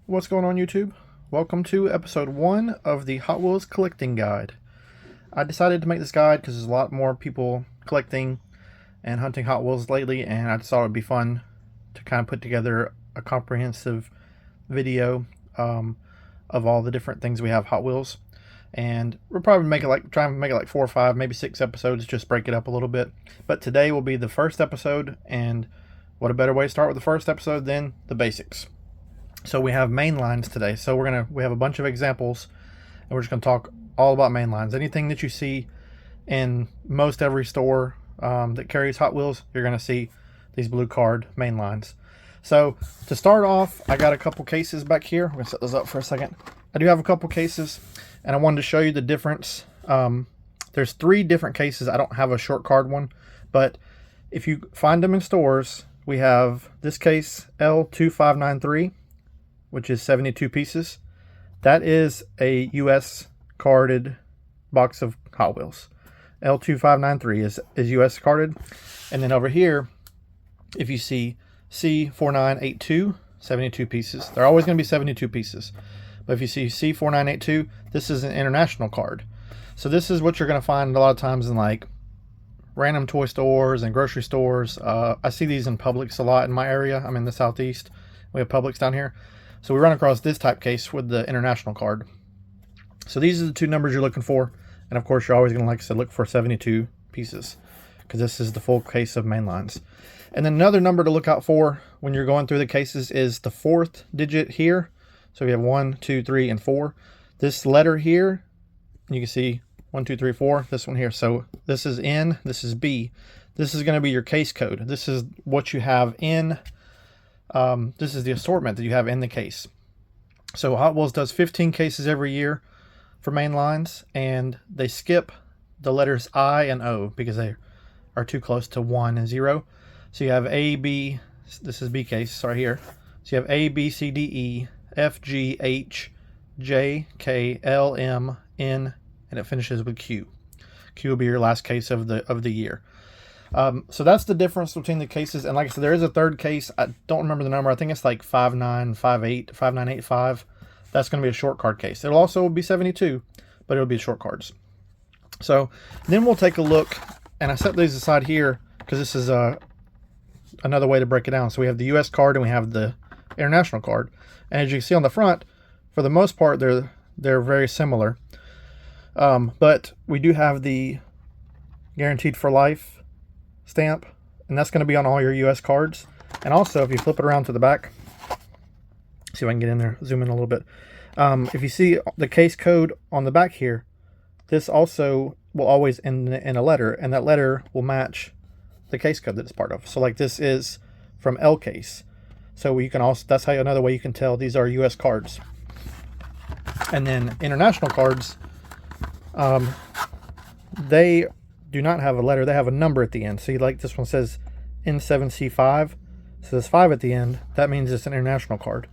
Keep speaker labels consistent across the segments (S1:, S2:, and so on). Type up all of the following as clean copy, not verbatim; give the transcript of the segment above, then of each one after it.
S1: What's going on, YouTube? Welcome to episode 1 of the Hot Wheels collecting guide. I decided to make this guide because there's a lot more people collecting and hunting Hot Wheels lately, and I just thought it would be fun to kind of put together a comprehensive video of all the different things we have Hot Wheels. And we'll probably try and make it like 4 or 5, maybe 6 episodes, just break it up a little bit. But today will be the first episode, and what a better way to start with the first episode than the basics. So we have Mainlines today. So we have a bunch of examples, and we're just gonna talk all about Mainlines. Anything that you see in most every store that carries Hot Wheels, you're gonna see these blue card Mainlines. So to start off, I got a couple cases back here. We're gonna set those up for a second. I do have a couple cases, and I wanted to show you the difference. There's 3 different cases. I don't have a short card one, but if you find them in stores, we have this case L2593. Which is 72 pieces. That is a US carded box of Hot Wheels. L2593 is US carded. And then over here, if you see C4982, 72 pieces. They're always going to be 72 pieces. But if you see C4982, this is an international card. So this is what you're going to find a lot of times in like random toy stores and grocery stores. I see these in Publix a lot in my area. I'm in the Southeast. We have Publix down here. So we run across this type case with the international card. So these are the 2 numbers you're looking for. And of course, you're always going to, like I said, look for 72 pieces, because this is the full case of Mainlines. And then another number to look out for when you're going through the cases is the 4th digit here. So we have 1, 2, 3, and 4. This letter here, you can see 1, 2, 3, 4. This one here. So this is N, this is B. This is going to be your case code. This is what you have in this is the assortment that you have in the case. So Hot Wheels does 15 cases every year for Mainlines, and they skip the letters I and O because they are too close to 1 and 0. So you have A, B, this is B case right here. So you have A, B, C, D, E, F, G, H, J, K, L, M, N, and it finishes with Q. Q will be your last case of the year. So that's the difference between the cases. And like I said, there is a 3rd case. I don't remember the number. I think it's like 5958, 5985. That's going to be a short card case. It'll also be 72, but it'll be short cards. So then we'll take a look, and I set these aside here because this is another way to break it down. So we have the US card and we have the international card. And as you can see on the front, for the most part, they're very similar. But we do have the guaranteed for life stamp, and that's going to be on all your US cards. And also, if you flip it around to the back, see if I can get in there, zoom in a little bit. If you see the case code on the back here, this also will always end in a letter, and that letter will match the case code that it's part of. So like this is from L case. So you can also, that's how another way you can tell these are US cards. And then international cards, they do not have a letter, they have a number at the end. So like this one says N7C5, so there's 5 at the end. That means it's an international card.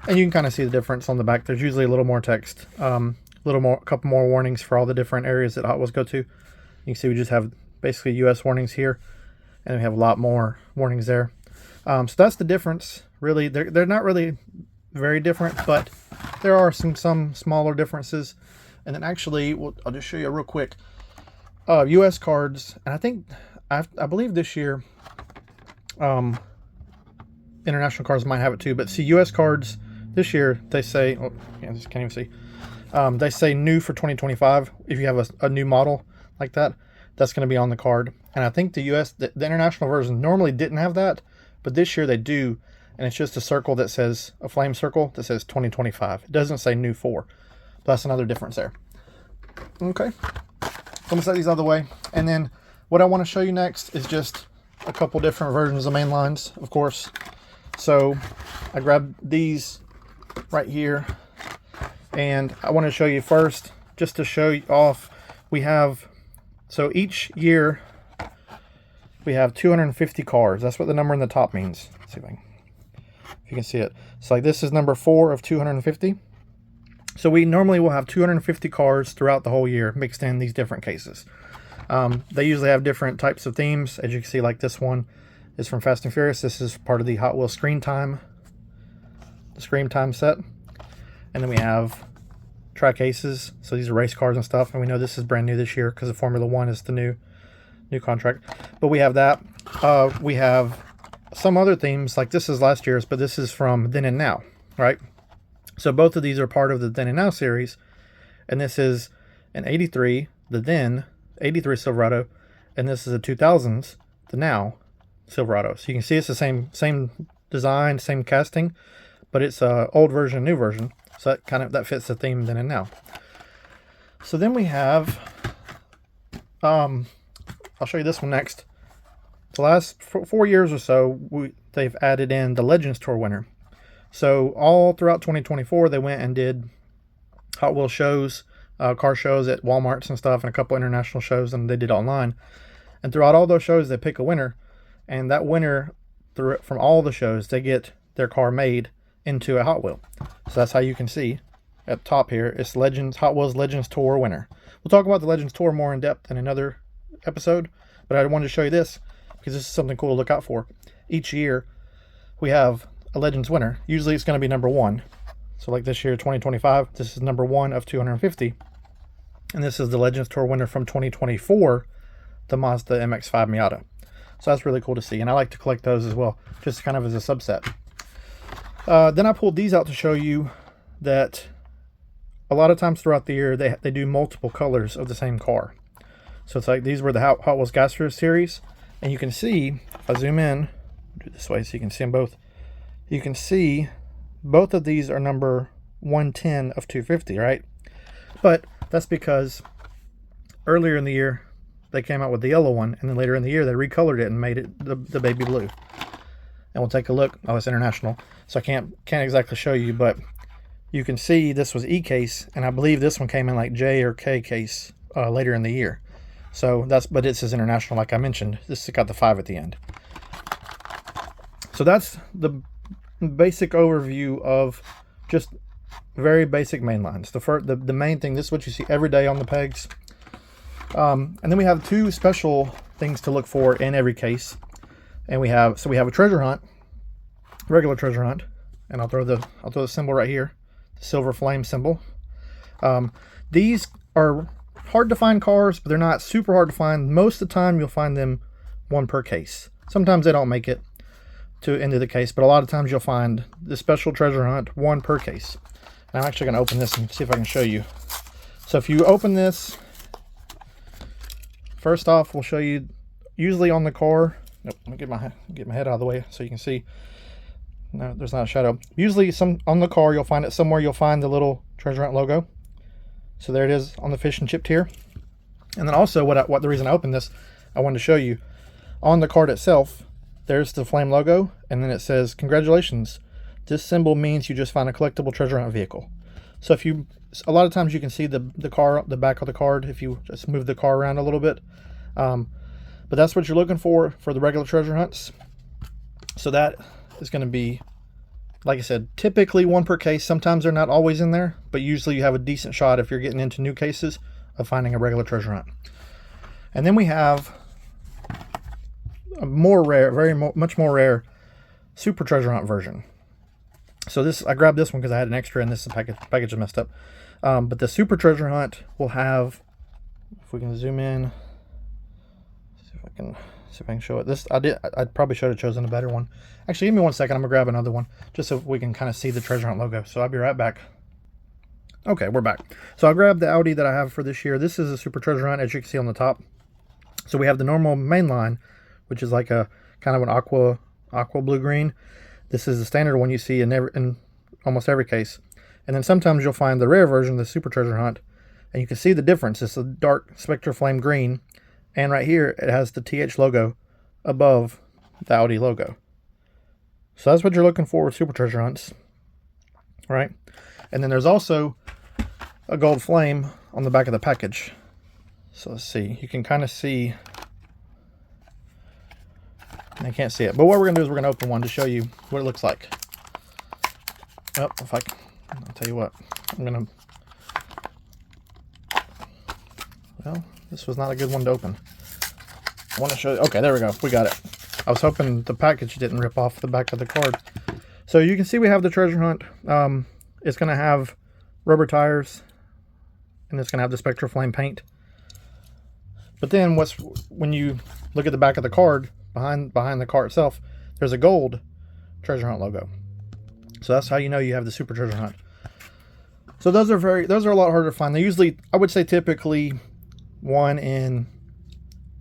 S1: And you can kind of see the difference on the back. There's usually a little more text, a couple more warnings for all the different areas that Hot Wheels go to. You can see we just have basically US warnings here, and we have a lot more warnings there. So that's the difference. Really, they're not really very different, but there are some smaller differences. And then actually, I'll just show you real quick. US cards, and I believe this year international cards might have it too, but see, US cards this year, they say, oh yeah, I just can't even see, they say new for 2025. If you have a new model like that, that's going to be on the card. And I think the international version normally didn't have that, but this year they do, and it's just a circle that says, a flame circle that says 2025. It doesn't say new for. That's another difference there. Okay, I'm gonna set these out of the way, and then what I want to show you next is just a couple different versions of Mainlines, of course. So I grabbed these right here, and I want to show you first, just to show you off, we have, so each year we have 250 cars. That's what the number in the top means. Let's see if you can see it. So like this is number 4 of 250. So we normally will have 250 cars throughout the whole year mixed in these different cases. They usually have different types of themes. As you can see, like this one is from Fast and Furious. This is part of the Hot Wheels Screen Time the Scream Time set. And then we have track cases. So these are race cars and stuff. And we know this is brand new this year because the Formula One is the new contract. But we have that. We have some other themes, like this is last year's, but this is from Then and Now, right? So both of these are part of the Then and Now series. And this is an 83, the Then 83 Silverado, and this is a 2000s, the Now Silverado. So you can see it's the same design, same casting, but it's a old version, new version. So that fits the theme Then and Now. So then we have, I'll show you this one next. The last 4 years or so, they've added in the Legends Tour winner. So all throughout 2024, they went and did Hot Wheels shows, car shows at Walmarts and stuff, and a couple international shows, and they did online. And throughout all those shows, they pick a winner, and that winner, from all the shows, they get their car made into a Hot Wheel. So that's how you can see at the top here. It's Hot Wheels Legends Tour winner. We'll talk about the Legends Tour more in depth in another episode, but I wanted to show you this because this is something cool to look out for. Each year, we have a Legends winner. Usually it's going to be number 1. So like this year, 2025, this is number 1 of 250. And this is the Legends Tour winner from 2024, the Mazda MX-5 Miata. So that's really cool to see. And I like to collect those as well, just kind of as a subset. Then I pulled these out to show you that a lot of times throughout the year, they do multiple colors of the same car. So it's like these were the Hot Wheels Gaster series. And you can see, if I zoom in, do it this way so you can see them both. You can see both of these are number 110 of 250, right? But that's because earlier in the year, they came out with the yellow one, and then later in the year, they recolored it and made it the baby blue. And we'll take a look. Oh, it's international, so I can't exactly show you, but you can see this was E case, and I believe this one came in like J or K case later in the year. So but it says international, like I mentioned. This has got the 5 at the end. So that's the basic overview of just very basic mainlines. The main thing, this is what you see every day on the pegs. And then we have 2 special things to look for in every case. And we have a treasure hunt, regular treasure hunt, and I'll throw the symbol right here, the silver flame symbol. These are hard to find cars, but they're not super hard to find. Most of the time you'll find them 1 per case. Sometimes they don't make it into the case, but a lot of times you'll find the special treasure hunt 1 per case. And I'm actually going to open this and see if I can show you. So if you open this, first off, we'll show you usually on the car. Nope, let me get my head out of the way so you can see. No, there's not a shadow. Usually on the car, you'll find it somewhere. You'll find the little treasure hunt logo. So there it is on the fish and chip tier. And then also, what the reason I opened this, I wanted to show you on the card itself. There's the flame logo, and then it says, "Congratulations. This symbol means you just found a collectible treasure hunt vehicle." So a lot of times you can see the back of the card if you just move the car around a little bit. But that's what you're looking for the regular treasure hunts. So that is going to be, like I said, typically 1 per case. Sometimes they're not always in there, but usually you have a decent shot if you're getting into new cases of finding a regular treasure hunt. And then we have a more rare, much more rare super treasure hunt version. So I grabbed this one because I had an extra, and this package is messed up. But the super treasure hunt will have, if we can zoom in, see if I can show it. I probably should have chosen a better one. Actually, give me 1 second. I'm gonna grab another one just so we can kind of see the treasure hunt logo. So I'll be right back. Okay, we're back. So I grabbed the Audi that I have for this year. This is a super treasure hunt, as you can see on the top. So we have the normal mainline, which is like a kind of an aqua blue green. This is the standard one you see in almost every case. And then sometimes you'll find the rare version, the super treasure hunt, and you can see the difference. It's a dark Spectre Flame green, and right here it has the TH logo above the Audi logo. So that's what you're looking for with super treasure hunts, right? And then there's also a gold flame on the back of the package. So let's see, you can kind of see, I can't see it, but what we're gonna do is we're gonna open one to show you what it looks like. Oh, I'll tell you what, well, this was not a good one to open. I want to show you, okay, there we go, we got it. I was hoping the package didn't rip off the back of the card. So you can see we have the treasure hunt. It's going to have rubber tires, and it's going to have the Spectra Flame paint. But then when you look at the back of the card, behind the car itself, there's a gold treasure hunt logo. So that's how you know you have the super treasure hunt. So those are a lot harder to find. They usually, I would say typically 1 in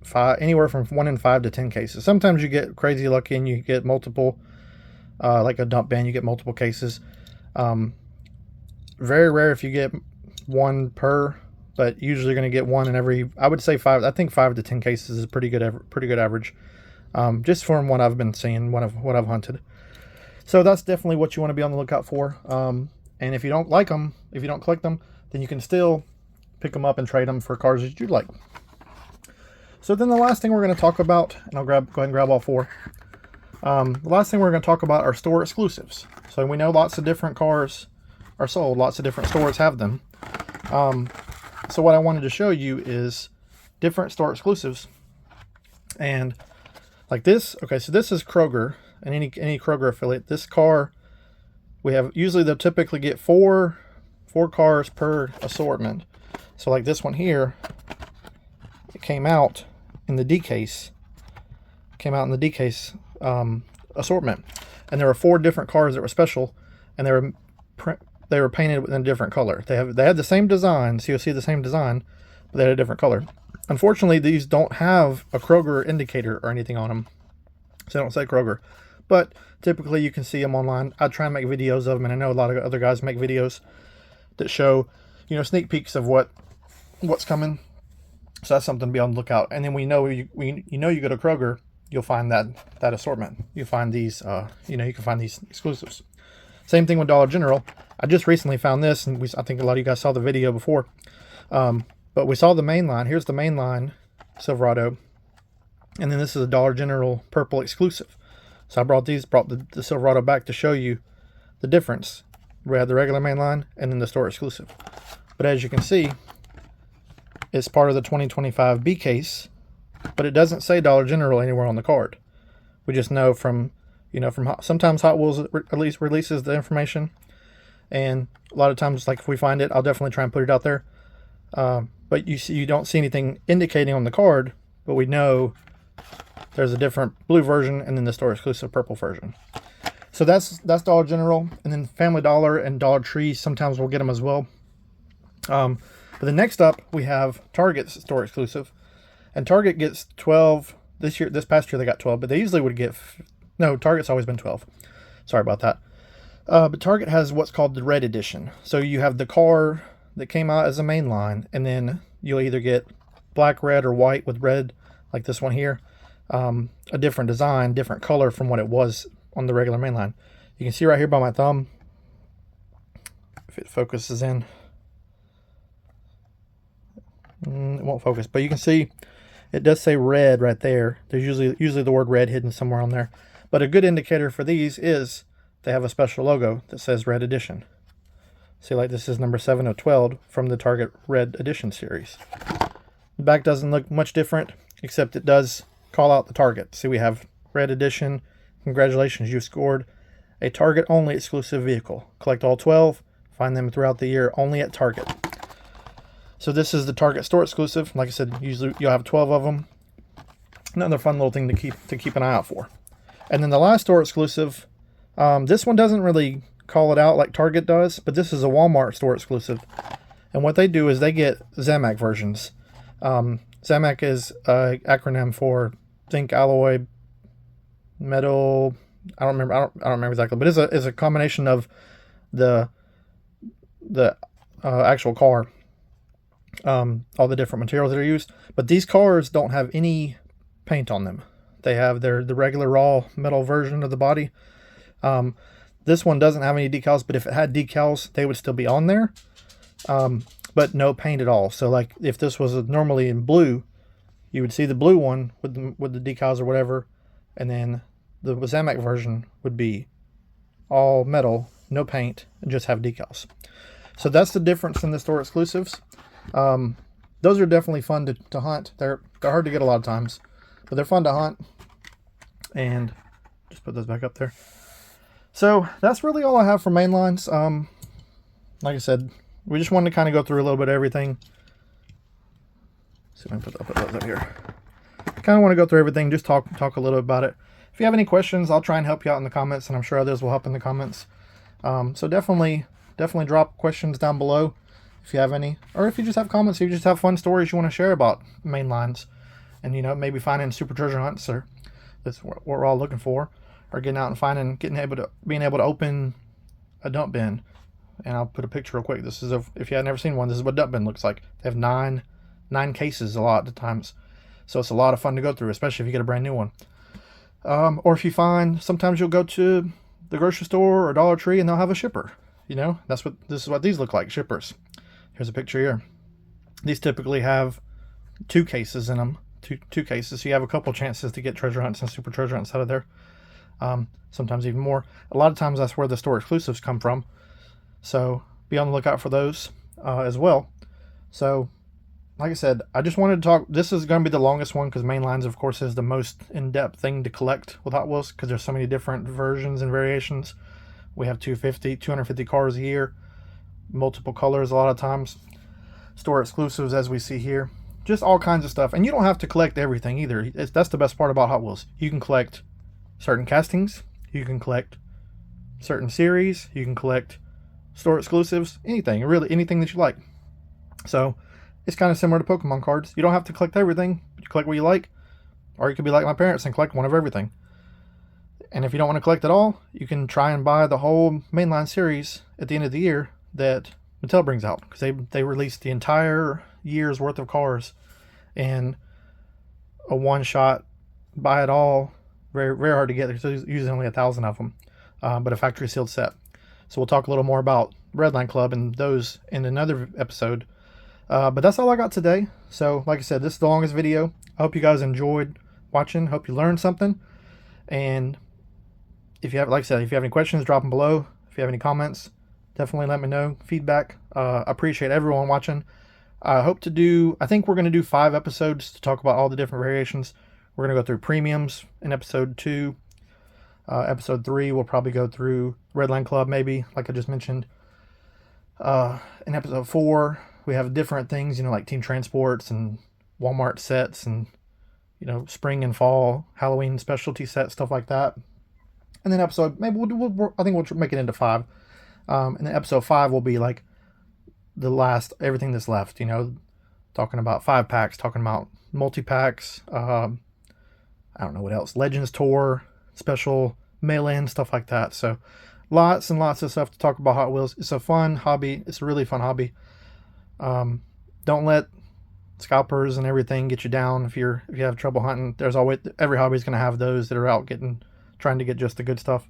S1: 5, anywhere from 1 in 5 to 10 cases. Sometimes you get crazy lucky and you get multiple, like a dump bin, you get multiple cases. Very rare if you get 1 per, but usually you're going to get 1 in every, I would say 5. I think 5 to 10 cases is pretty good average. Just from what I've been seeing, what I've hunted. So that's definitely what you want to be on the lookout for. And if you don't like them, if you don't collect them, then you can still pick them up and trade them for cars that you'd like. So then the last thing we're going to talk about, and I'll go ahead and grab all 4. The last thing we're going to talk about are store exclusives. So we know lots of different cars are sold, lots of different stores have them. So what I wanted to show you is different store exclusives. And like this, okay, so this is Kroger, and any Kroger affiliate. This car, we have, usually they'll typically get four cars per assortment. So like this one here, it came out in the D case, assortment, and there were 4 different cars that were special, and they were painted in a different color. They had the same design, so you'll see the same design, but they had a different color. Unfortunately, these don't have a Kroger indicator or anything on them, so they don't say Kroger. But typically you can see them online. I try and make videos of them, and I know a lot of other guys make videos that show, you know, sneak peeks of what's coming. So that's something to be on the lookout. And then you go to Kroger, you'll find that assortment. You find these, you can find these exclusives. Same thing with Dollar General. I just recently found this, and I think a lot of you guys saw the video before. But we saw the Mainline. Here's the Mainline Silverado, and then this is a Dollar General purple exclusive. So I brought the Silverado back to show you the difference. We had the regular Mainline and then the store exclusive. But as you can see, it's part of the 2025 B case, but it doesn't say Dollar General anywhere on the card. We just know from sometimes Hot Wheels at least releases the information, and a lot of times, like if we find it, I'll definitely try and put it out there. But you don't see anything indicating on the card, but we know there's a different blue version and then the store exclusive purple version. So that's Dollar General, and then Family Dollar and Dollar Tree sometimes we'll get them as well. But the next up we have Target's store exclusive, and Target gets 12 this year. This past year they got 12, but they usually would get Target's always been 12. Sorry about that. But Target has what's called the Red Edition. So you have the car that came out as a Mainline, and then you'll either get black, red, or white with red, like this one here. A different design, different color from what it was on the regular Mainline. You can see right here by my thumb, if it focuses in, it won't focus, but you can see it does say red right there. There's usually the word red hidden somewhere on there. But a good indicator for these is they have a special logo that says Red Edition. See, like this is number 7 of 12 from the Target Red Edition series. The back doesn't look much different, except it does call out the Target. See, we have Red Edition. Congratulations, you scored a Target only exclusive vehicle. Collect all 12, find them throughout the year only at Target. So this is the Target store exclusive. Like I said, usually you'll have 12 of them. Another fun little thing to keep an eye out for. And then the last store exclusive, this one doesn't really call it out like Target does, but this is a Walmart store exclusive. And what they do is they get Zamac versions. Zamac is an acronym for zinc alloy metal. I don't remember exactly, but it's a combination of the actual car, all the different materials that are used. But these cars don't have any paint on them. They have the regular raw metal version of the body. This one doesn't have any decals, but if it had decals, they would still be on there. But no paint at all. So like if this was normally in blue, you would see the blue one with the decals or whatever, and then the Zamac version would be all metal, no paint, and just have decals. So that's the difference in the store exclusives. Those are definitely fun to hunt. They're hard to get a lot of times, but they're fun to hunt. And just put those back up there. So that's really all I have for Mainlines. Like I said, we just wanted to kind of go through a little bit of everything. So let me put those up here. Kind of want to go through everything, just talk a little bit about it. If you have any questions, I'll try and help you out in the comments, and I'm sure others will help in the comments. So definitely drop questions down below if you have any, or if you just have comments, if you just have fun stories you want to share about Mainlines, and maybe finding super treasure hunts, or that's what we're all looking for, or getting out and finding, being able to open a dump bin. And I'll put a picture real quick. This is if you have never seen one, this is what a dump bin looks like. They have nine cases a lot of times, so it's a lot of fun to go through, especially if you get a brand new one. Or if you find, sometimes you'll go to the grocery store or Dollar Tree and they'll have a shipper. This is what these look like, shippers. Here's a picture here. These typically have 2 cases in them, two cases, so you have a couple chances to get treasure hunts and super treasure hunts out of there. Sometimes even more. A lot of times that's where the store exclusives come from, so be on the lookout for those as well. So like I said, I just wanted to talk. This is going to be the longest one because Mainlines, of course, is the most in-depth thing to collect with Hot Wheels because there's so many different versions and variations. We have 250 cars a year, multiple colors a lot of times, store exclusives as we see here, just all kinds of stuff. And you don't have to collect everything either. That's the best part about Hot Wheels. You can collect certain castings, you can collect certain series, you can collect store exclusives, anything, really anything that you like. So it's kind of similar to Pokemon cards. You don't have to collect everything, but you collect what you like, or you could be like my parents and collect one of everything. And if you don't want to collect it all, you can try and buy the whole Mainline series at the end of the year that Mattel brings out, because they release the entire year's worth of cars in a one-shot, buy it all. Very, very hard to get. There's usually only 1,000 of them, but a factory sealed set. So we'll talk a little more about Redline Club and those in another episode. But that's all I got today. So like I said, this is the longest video. I hope you guys enjoyed watching. Hope you learned something. And if you have, like I said, if you have any questions, drop them below. If you have any comments, definitely let me know. Feedback. I appreciate everyone watching. I think we're going to do 5 episodes to talk about all the different variations. We're going to go through premiums in episode 2. Episode 3, we'll probably go through Redline Club, maybe, like I just mentioned. In episode 4, we have different things, like Team Transports and Walmart sets and, spring and fall, Halloween specialty sets, stuff like that. And then episode, maybe I think we'll make it into 5. And then episode 5 will be like the last, everything that's left, talking about 5-packs, talking about multi-packs, I don't know what else, Legends Tour, special mail-in, stuff like that. So lots and lots of stuff to talk about Hot Wheels. It's a fun hobby. It's a really fun hobby. Don't let scalpers and everything get you down if you have trouble hunting. There's always, every hobby is going to have those that are out trying to get just the good stuff.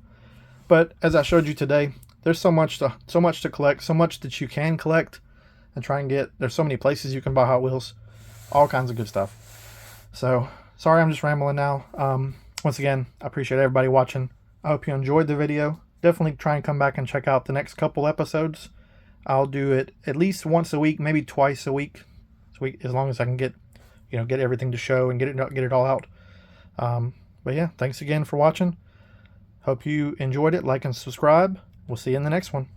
S1: But as I showed you today, there's so much to collect, so much that you can collect and try and get. There's so many places you can buy Hot Wheels, all kinds of good stuff. So sorry, I'm just rambling now. Once again, I appreciate everybody watching. I hope you enjoyed the video. Definitely try and come back and check out the next couple episodes. I'll do it at least once a week, maybe twice a week, as long as I can get everything to show and get it all out. But yeah, thanks again for watching. Hope you enjoyed it. Like and subscribe. We'll see you in the next one.